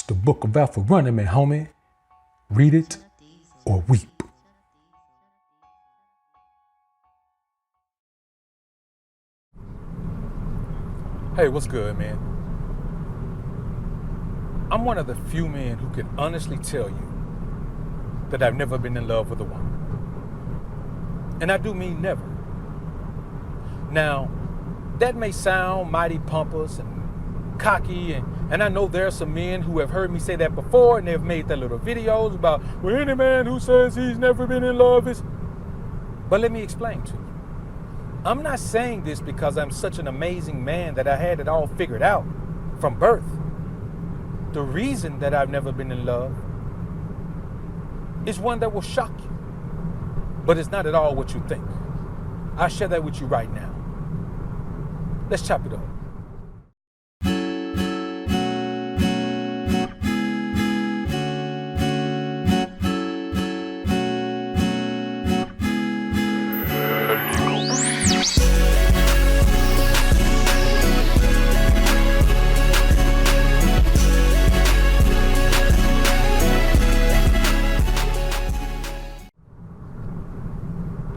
the Book of Alpha-Ronomy, homie. Read it or weep. Hey, what's good, man? I'm one of the few men who can honestly tell you that I've never been in love with a woman. And I do mean never. Now, that may sound mighty pompous and cocky, and I know there are some men who have heard me say that before, and they've made their little videos about, well, any man who says he's never been in love is... But let me explain to you. I'm not saying this because I'm such an amazing man that I had it all figured out from birth. The reason that I've never been in love is one that will shock you, but it's not at all what you think. I'll share that with you right now. Let's chop it up.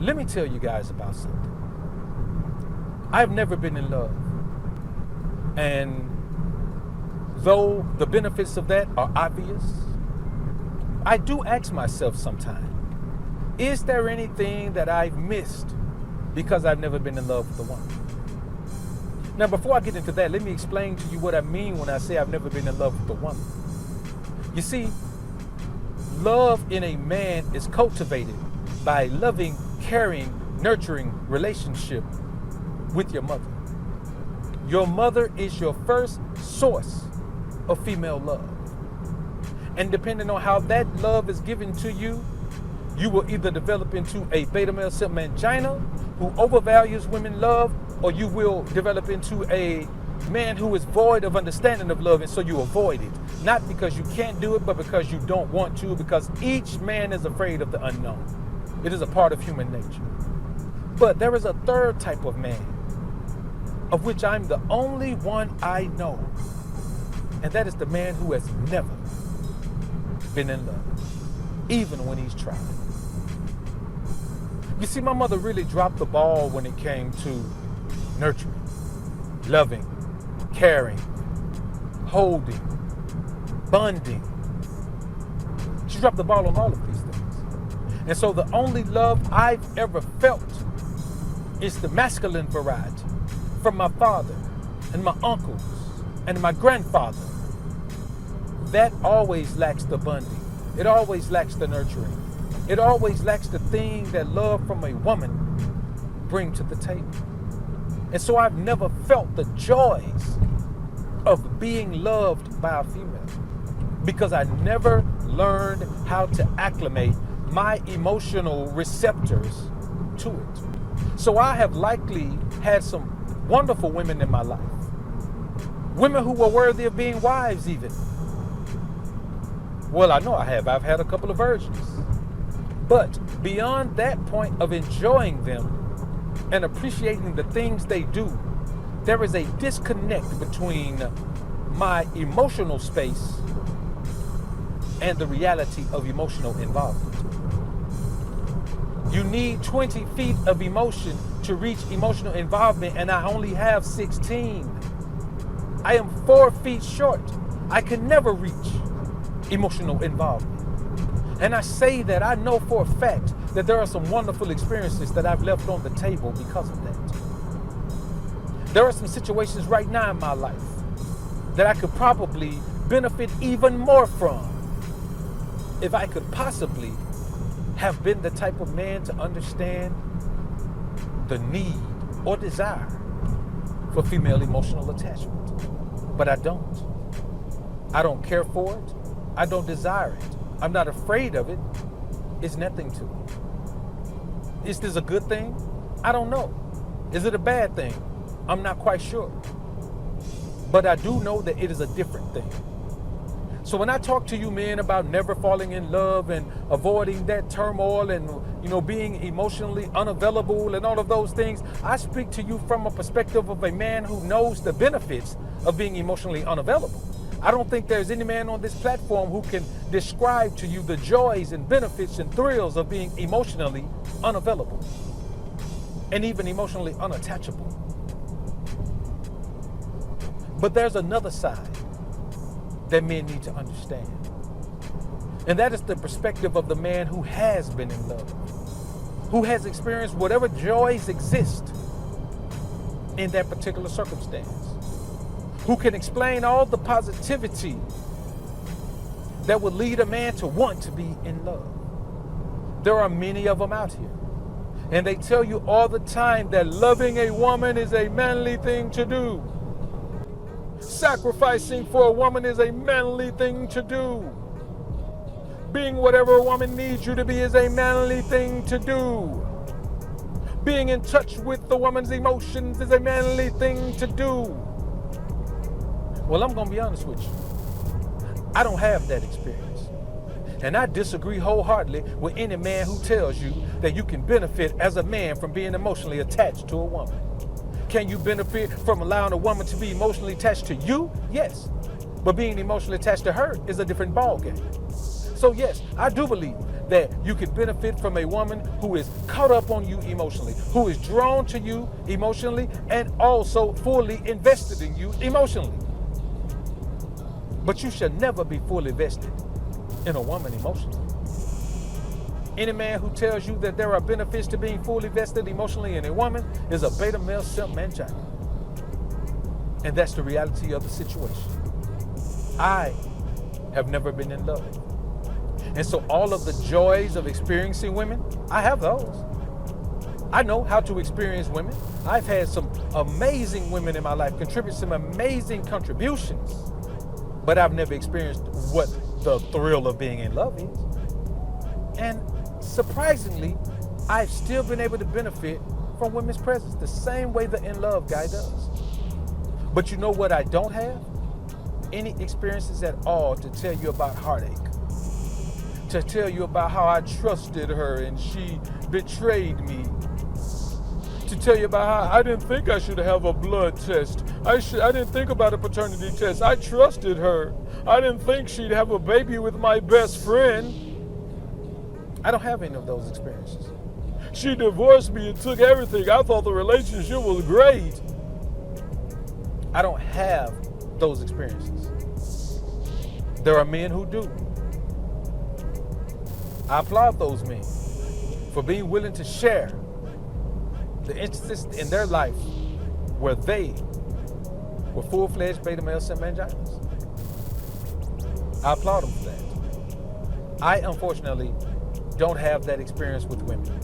Let me tell you guys about something. I've never been in love. And though the benefits of that are obvious, I do ask myself sometimes, is there anything that I've missed because I've never been in love with a woman? Now, before I get into that, let me explain to you what I mean when I say I've never been in love with a woman. You see, love in a man is cultivated by loving, caring, nurturing relationship with your mother. Your mother is your first source of female love. And depending on how that love is given to you, you will either develop into a beta male simp mangina who overvalues women love, or you will develop into a man who is void of understanding of love, and so you avoid it. Not because you can't do it, but because you don't want to, because each man is afraid of the unknown. It is a part of human nature. But there is a third type of man, of which I'm the only one I know. And that is the man who has never been in love, even when he's tried. You see, my mother really dropped the ball when it came to nurturing, loving, caring, holding, bonding. She dropped the ball on all of these things. And so the only love I've ever felt is the masculine variety from my father and my uncles and my grandfather. That always lacks the bonding. It always lacks the nurturing. It always lacks the thing that love from a woman bring to the table. And so I've never felt the joys of being loved by a female because I never learned how to acclimate my emotional receptors to it. So I have likely had some wonderful women in my life. Women who were worthy of being wives even. Well, I know I have. I've had a couple of virgins. But beyond that point of enjoying them and appreciating the things they do, there is a disconnect between my emotional space and the reality of emotional involvement. You need 20 feet of emotion to reach emotional involvement, and I only have 16. I am 4 feet short. I can never reach emotional involvement. And I say that I know for a fact that there are some wonderful experiences that I've left on the table because of that. There are some situations right now in my life that I could probably benefit even more from if I could possibly have been the type of man to understand the need or desire for female emotional attachment. But I don't. I don't care for it. I don't desire it. I'm not afraid of it. It's nothing to me. Is this a good thing? I don't know. Is it a bad thing? I'm not quite sure. But I do know that it is a different thing. So when I talk to you men about never falling in love and avoiding that turmoil and, being emotionally unavailable and all of those things, I speak to you from a perspective of a man who knows the benefits of being emotionally unavailable. I don't think there's any man on this platform who can describe to you the joys and benefits and thrills of being emotionally unavailable and even emotionally unattachable. But there's another side that men need to understand. And that is the perspective of the man who has been in love, who has experienced whatever joys exist in that particular circumstance, who can explain all the positivity that would lead a man to want to be in love. There are many of them out here. And they tell you all the time that loving a woman is a manly thing to do. Sacrificing for a woman is a manly thing to do. Being whatever a woman needs you to be is a manly thing to do. Being in touch with the woman's emotions is a manly thing to do. Well, I'm going to be honest with you. I don't have that experience. And I disagree wholeheartedly with any man who tells you that you can benefit as a man from being emotionally attached to a woman. Can you benefit from allowing a woman to be emotionally attached to you? Yes. But being emotionally attached to her is a different ballgame. So yes, I do believe that you can benefit from a woman who is caught up on you emotionally, who is drawn to you emotionally, and also fully invested in you emotionally. But you should never be fully vested in a woman emotionally. Any man who tells you that there are benefits to being fully vested emotionally in a woman is a beta male simp mangina. And that's the reality of the situation. I have never been in love. And so all of the joys of experiencing women, I have those. I know how to experience women. I've had some amazing women in my life contribute some amazing contributions, but I've never experienced what the thrill of being in love is. And surprisingly, I've still been able to benefit from women's presence the same way the in love guy does. But you know what I don't have? Any experiences at all to tell you about heartache. To tell you about how I trusted her and she betrayed me. To tell you about how I didn't think I should have a blood test. I didn't think about a paternity test. I trusted her. I didn't think she'd have a baby with my best friend. I don't have any of those experiences. She divorced me and took everything. I thought the relationship was great. I don't have those experiences. There are men who do. I applaud those men for being willing to share the instances in their life where they were full-fledged beta male simp manginas. I applaud them for that. I, unfortunately, don't have that experience with women.